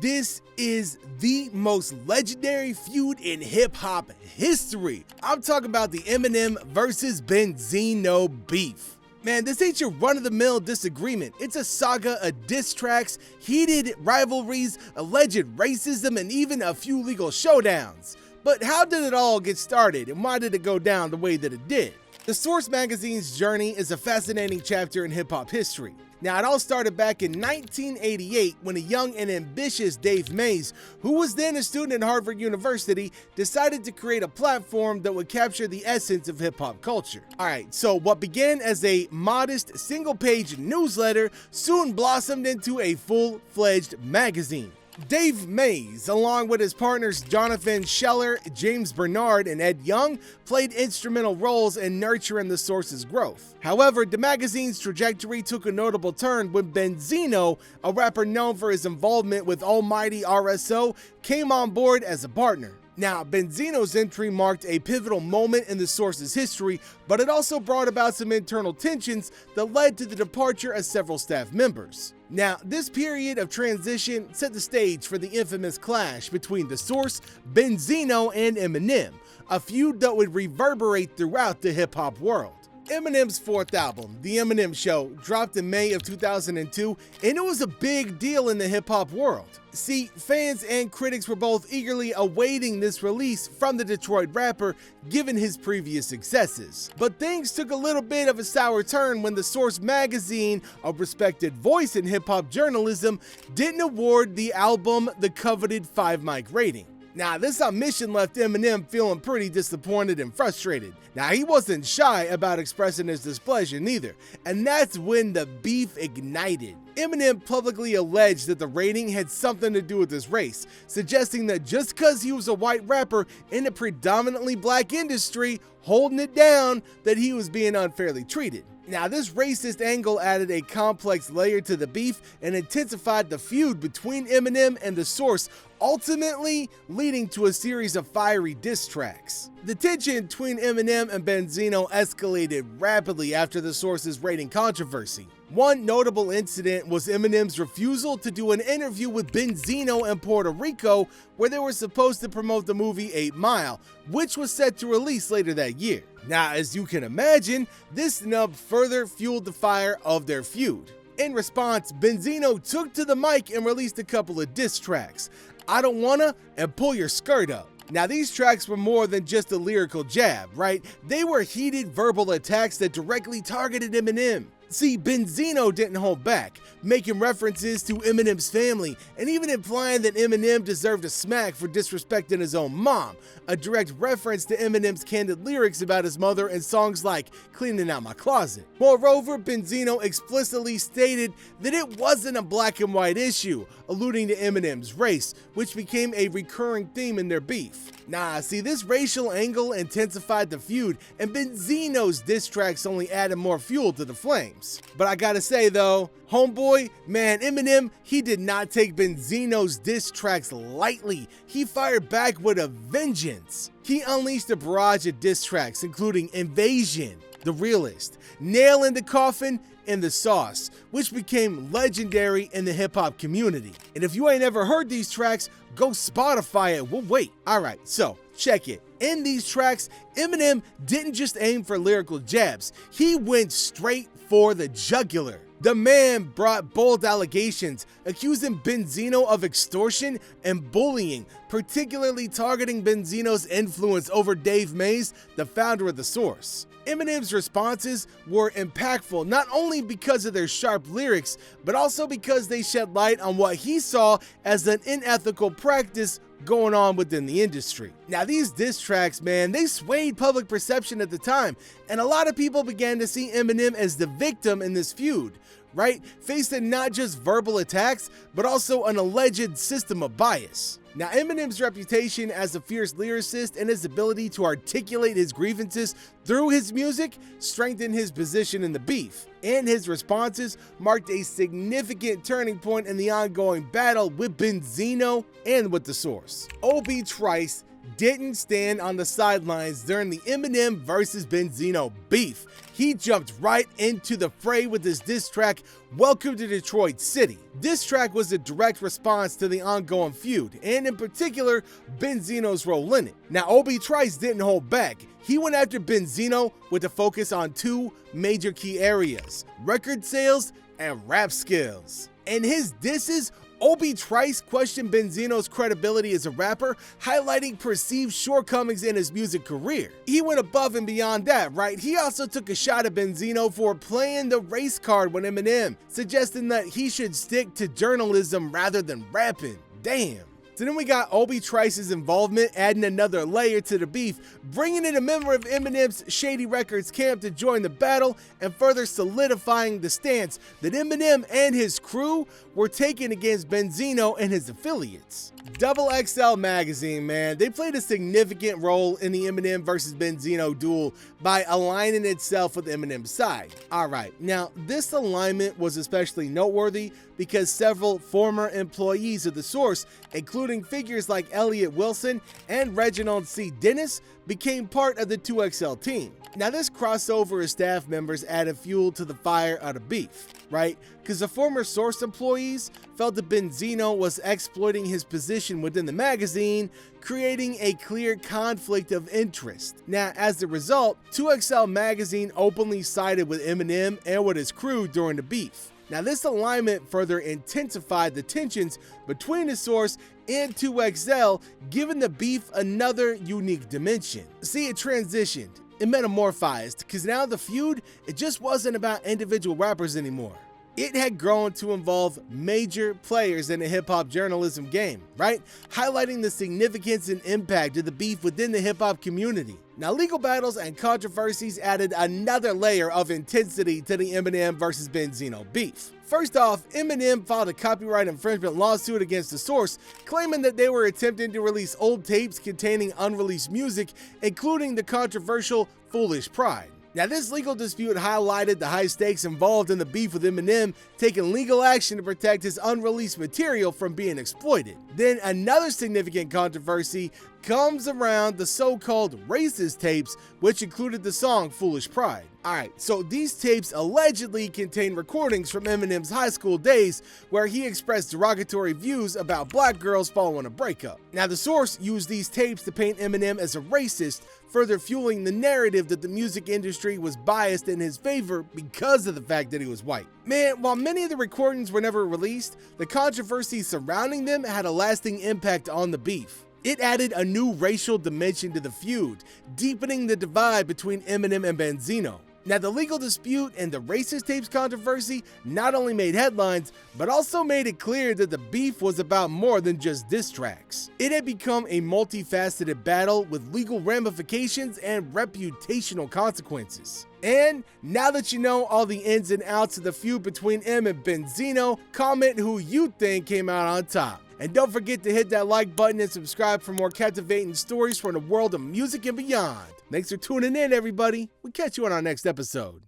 this is the most legendary feud in hip-hop history. I'm talking about the Eminem versus Benzino beef. Man, this ain't your run-of-the-mill disagreement. It's a saga of diss tracks, heated rivalries, alleged racism, and even a few legal showdowns. But how did it all get started, and why did it go down the way that it did? The Source magazine's journey is a fascinating chapter in hip-hop history. Now, it all started back in 1988 when a young and ambitious Dave Mays, who was then a student at Harvard University, decided to create a platform that would capture the essence of hip-hop culture. Alright, so what began as a modest single-page newsletter soon blossomed into a full-fledged magazine. Dave Mays, along with his partners Jonathan Scheller, James Bernard, and Ed Young, played instrumental roles in nurturing the Source's growth. However, the magazine's trajectory took a notable turn when Benzino, a rapper known for his involvement with Almighty RSO, came on board as a partner. Now, Benzino's entry marked a pivotal moment in the Source's history, but it also brought about some internal tensions that led to the departure of several staff members. Now, this period of transition set the stage for the infamous clash between the Source, Benzino, and Eminem, a feud that would reverberate throughout the hip-hop world. Eminem's fourth album, The Eminem Show, dropped in May of 2002, and it was a big deal in the hip-hop world. See, fans and critics were both eagerly awaiting this release from the Detroit rapper, given his previous successes. But things took a little bit of a sour turn when the Source magazine, a respected voice in hip-hop journalism, didn't award the album the coveted 5-mic rating. Now, this omission left Eminem feeling pretty disappointed and frustrated. Now, he wasn't shy about expressing his displeasure neither, and that's when the beef ignited. Eminem publicly alleged that the rating had something to do with his race, suggesting that just because he was a white rapper in a predominantly black industry holding it down, that he was being unfairly treated. Now, this racist angle added a complex layer to the beef and intensified the feud between Eminem and the Source, ultimately leading to a series of fiery diss tracks. The tension between Eminem and Benzino escalated rapidly after the Source's rating controversy. One notable incident was Eminem's refusal to do an interview with Benzino in Puerto Rico, where they were supposed to promote the movie 8 Mile, which was set to release later that year. Now, as you can imagine, this snub further fueled the fire of their feud. In response, Benzino took to the mic and released a couple of diss tracks, I Don't Wanna and Pull Your Skirt Up. Now, these tracks were more than just a lyrical jab, right? They were heated verbal attacks that directly targeted Eminem. See, Benzino didn't hold back, making references to Eminem's family and even implying that Eminem deserved a smack for disrespecting his own mom, a direct reference to Eminem's candid lyrics about his mother in songs like Cleaning Out My Closet. Moreover, Benzino explicitly stated that it wasn't a black and white issue, alluding to Eminem's race, which became a recurring theme in their beef. Nah, see, this racial angle intensified the feud, and Benzino's diss tracks only added more fuel to the flames. But I gotta say though, homeboy, man, Eminem, he did not take Benzino's diss tracks lightly. He fired back with a vengeance. He unleashed a barrage of diss tracks, including Invasion, The Realist, Nail in the Coffin, and The Sauce, which became legendary in the hip-hop community. And if you ain't ever heard these tracks, go Spotify it, we'll wait. Alright, so check it. In these tracks, Eminem didn't just aim for lyrical jabs, he went straight for the jugular. The man brought bold allegations, accusing Benzino of extortion and bullying, particularly targeting Benzino's influence over Dave Mays, the founder of The Source. Eminem's responses were impactful not only because of their sharp lyrics, but also because they shed light on what he saw as an unethical practice going on within the industry. Now, these diss tracks, man, they swayed public perception at the time, and a lot of people began to see Eminem as the victim in this feud, right? Facing not just verbal attacks, but also an alleged system of bias. Now, Eminem's reputation as a fierce lyricist and his ability to articulate his grievances through his music strengthened his position in the beef, and his responses marked a significant turning point in the ongoing battle with Benzino and with The Source. O.B. Trice didn't stand on the sidelines during the Eminem vs. Benzino beef. He jumped right into the fray with his diss track, Welcome to Detroit City. This track was a direct response to the ongoing feud, and in particular, Benzino's role in it. Now, Obi Trice didn't hold back. He went after Benzino with a focus on two major key areas: record sales and rap skills. In his disses, Obi Trice questioned Benzino's credibility as a rapper, highlighting perceived shortcomings in his music career. He went above and beyond that, right? He also took a shot at Benzino for playing the race card with Eminem, suggesting that he should stick to journalism rather than rapping. Damn. So then we got Obi Trice's involvement adding another layer to the beef, bringing in a member of Eminem's Shady Records camp to join the battle and further solidifying the stance that Eminem and his crew were taking against Benzino and his affiliates. XXL magazine, man, they played a significant role in the Eminem vs. Benzino duel by aligning itself with Eminem's side. Alright, now this alignment was especially noteworthy because several former employees of the source, including figures like Elliott Wilson and Reginald C. Dennis, became part of the 2XL team. Now this crossover of staff members added fuel to the fire of the beef, right? Because the former source employees felt that Benzino was exploiting his position within the magazine, creating a clear conflict of interest. Now, as a result, 2XL magazine openly sided with Eminem and with his crew during the beef. Now, this alignment further intensified the tensions between the source and 2XL, giving the beef another unique dimension. See, it transitioned, it metamorphized, because now the feud, it just wasn't about individual rappers anymore. It had grown to involve major players in the hip-hop journalism game, right? Highlighting the significance and impact of the beef within the hip-hop community. Now, legal battles and controversies added another layer of intensity to the Eminem vs. Benzino beef. First off, Eminem filed a copyright infringement lawsuit against the source, claiming that they were attempting to release old tapes containing unreleased music, including the controversial Foolish Pride. Now, this legal dispute highlighted the high stakes involved in the beef with Eminem taking legal action to protect his unreleased material from being exploited. Then another significant controversy comes around the so-called racist tapes, which included the song Foolish Pride. Alright, so these tapes allegedly contain recordings from Eminem's high school days where he expressed derogatory views about black girls following a breakup. Now, the source used these tapes to paint Eminem as a racist, further fueling the narrative that the music industry was biased in his favor because of the fact that he was white. Man, while many of the recordings were never released, the controversy surrounding them had a lasting impact on the beef. It added a new racial dimension to the feud, deepening the divide between Eminem and Benzino. Now, the legal dispute and the racist tapes controversy not only made headlines, but also made it clear that the beef was about more than just diss tracks. It had become a multifaceted battle with legal ramifications and reputational consequences. And now that you know all the ins and outs of the feud between Em and Benzino, comment who you think came out on top. And don't forget to hit that like button and subscribe for more captivating stories from the world of music and beyond. Thanks for tuning in, everybody. We'll catch you on our next episode.